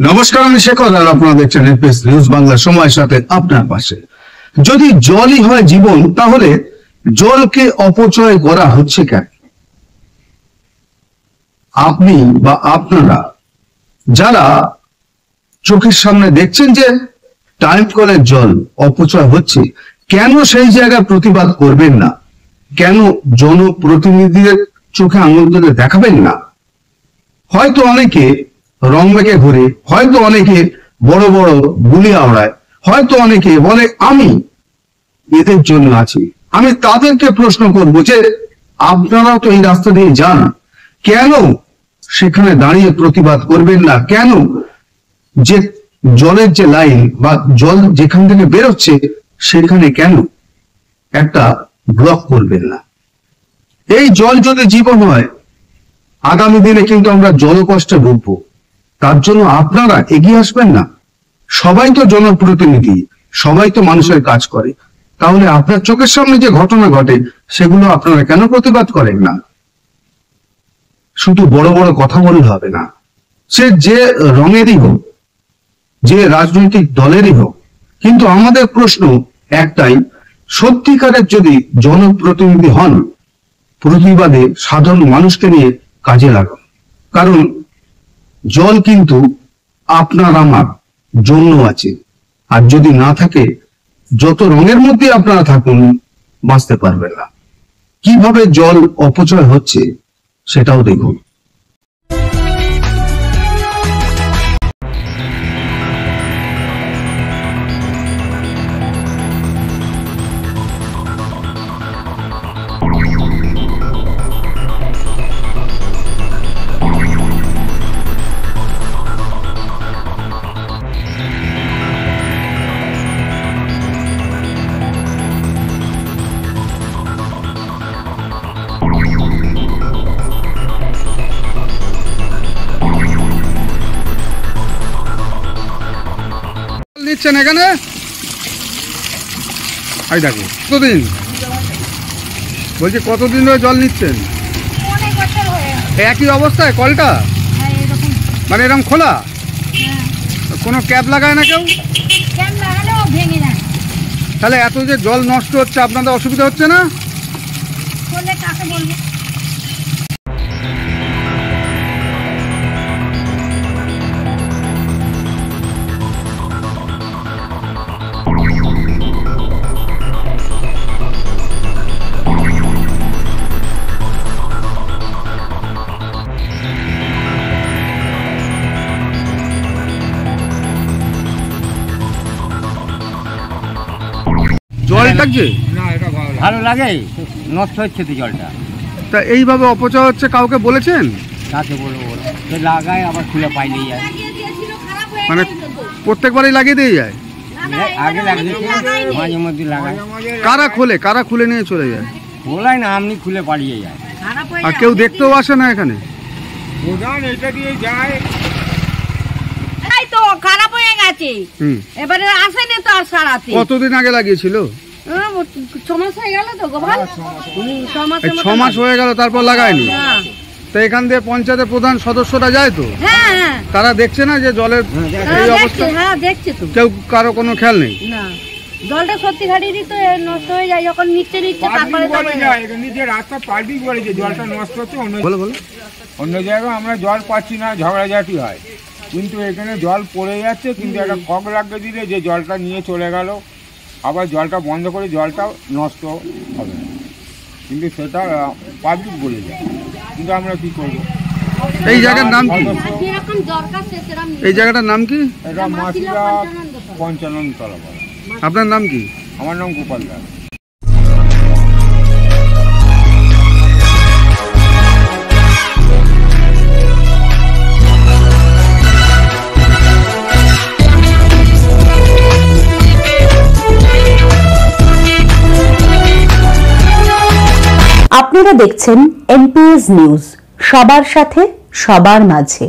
নমস্কার, আমি শেখর আর আপনারা দেখছেন এনপিএস নিউজ বাংলা, সময়ের সাথে আপনার পাশে। যদি জলই হয় জীবন, তাহলে জলকে অপচয় করা হচ্ছে কেন? আপনি বা আপনারা যারা চোখের সামনে দেখছেন যে টাইম কলের জল অপচয় হচ্ছে, কেন সেই জায়গায় প্রতিবাদ করবেন না? কেন জনপ্রতিনিধিদের চোখে আঙুল তুলে দেখাবেন না? হয়তো অনেকে রং মেখে ঘুরে, হয়তো অনেকে বড় বড় বুলি আওড়ায়, হয়তো অনেকে বলে আমি এদের জন্য আছি। আমি তাদেরকে প্রশ্ন করব যে আপনারাও তো এই রাস্তা দিয়ে যান, কেন সেখানে দাঁড়িয়ে প্রতিবাদ করবেন না? কেন যে জলের যে লাইন বা জল যেখান থেকে বেরোচ্ছে সেখানে কেন একটা ব্লক করবেন না? এই জল যদি জীবন হয়, আগামী দিনে কিন্তু আমরা জল কষ্টে ভুগবো। তার জন্য আপনারা এগিয়ে আসবেন না? সবাই তো জনপ্রতিনিধি, সবাই তো মানুষের কাজ করে, তাহলে আপনার চোখের সামনে যে ঘটনা ঘটে সেগুলো আপনারা কেন প্রতিবাদ করেন না? শুধু বড় বড় কথা বললে হবে না। সে যে রঙেরই হোক, যে রাজনৈতিক দলেরই হোক, কিন্তু আমাদের প্রশ্ন একটাই, সত্যিকারের যদি জনপ্রতিনিধি হন, প্রতিবাদে সাধারণ মানুষকে নিয়ে কাজে লাগান। কারণ জল কিন্তু আপনার আমার জন্য আছে, আর যদি না থাকে, যত রঙের মধ্যে আপনারা থাকুন, বাঁচতে পারবেন না। কিভাবে জল অপচয় হচ্ছে সেটাও দেখুন। নিচ্ছেন এখানে? এই দেখো, কতদিন বলছি, কতদিন ধরে জল নিচ্ছেন? একই অবস্থায় কলটা? মানে এরকম খোলা? কোনো ক্যাপ লাগায় না কেউ? তাহলে এত যে জল নষ্ট হচ্ছে, আপনাদের অসুবিধা হচ্ছে না? জল লাগছে না? এটা ভালো লাগে, নষ্ট হচ্ছে তো জলটা। তা এইভাবে অপচয় হচ্ছে, কাউকে বলেছেন? কাকে বলবো, সে লাগায় আবার খুলে পাইলেই যায়। মানে প্রত্যেকবারই লাগিয়ে দিয়ে যায়? আগে লাগিয়েছে, মাঝে মধ্যে লাগায়। কারা খুলে নিয়ে চলে যায়? খোলায় না, আপনি খুলে পালিয়ে যায়। আর কেউ দেখতেও আসে না এখানে? এটা দিয়ে যায় তো খারাপ হয়ে গেছে, এবারে আসেনি তো আর সারাতে। কতদিন আগে লাগিয়েছিল? 6 মাস হয়ে গেল তো গোপাল, 6 মাস হয়ে গেল, তারপর লাগায়নি? তো এখান দিয়ে পঞ্চায়েতের প্রধান সদস্যরা যায় তো? হ্যাঁ, তারা দেখছে না যে জলের এই অবস্থা? হ্যাঁ দেখছে তো। কেউ কারো কোনো খেয়াল নেই? না, জলটা সত্যি ঘাটিরই তো নষ্ট হয়ে যায়, যখন নিচে তারপরে রাস্তা পাল্টি করেছে, জলটা নষ্ট হচ্ছে। বলো অন্য জায়গায় আমরা জল পাচ্ছি না, ঝগড়াঝাটি হয়, কিন্তু এখানে জল পড়ে যাচ্ছে। কিন্তু একটা কক লাগিয়ে দিলে যে জলটা নিয়ে চলে গেল, আবার জলটা বন্ধ করে জলটা নষ্ট হবে না, কিন্তু সেটা পাবলিক বলে যায়। কিন্তু আমরা কি করবো? এই জায়গার নাম কি? এই জায়গাটার নাম কি? এটা মাসিরা পঞ্চানন তলা বলে। আপনার নাম কি? আমার নাম গোপাল দাস। আপনারা দেখছেন এনপিএস নিউজ, সবার সাথে সবার মাঝে।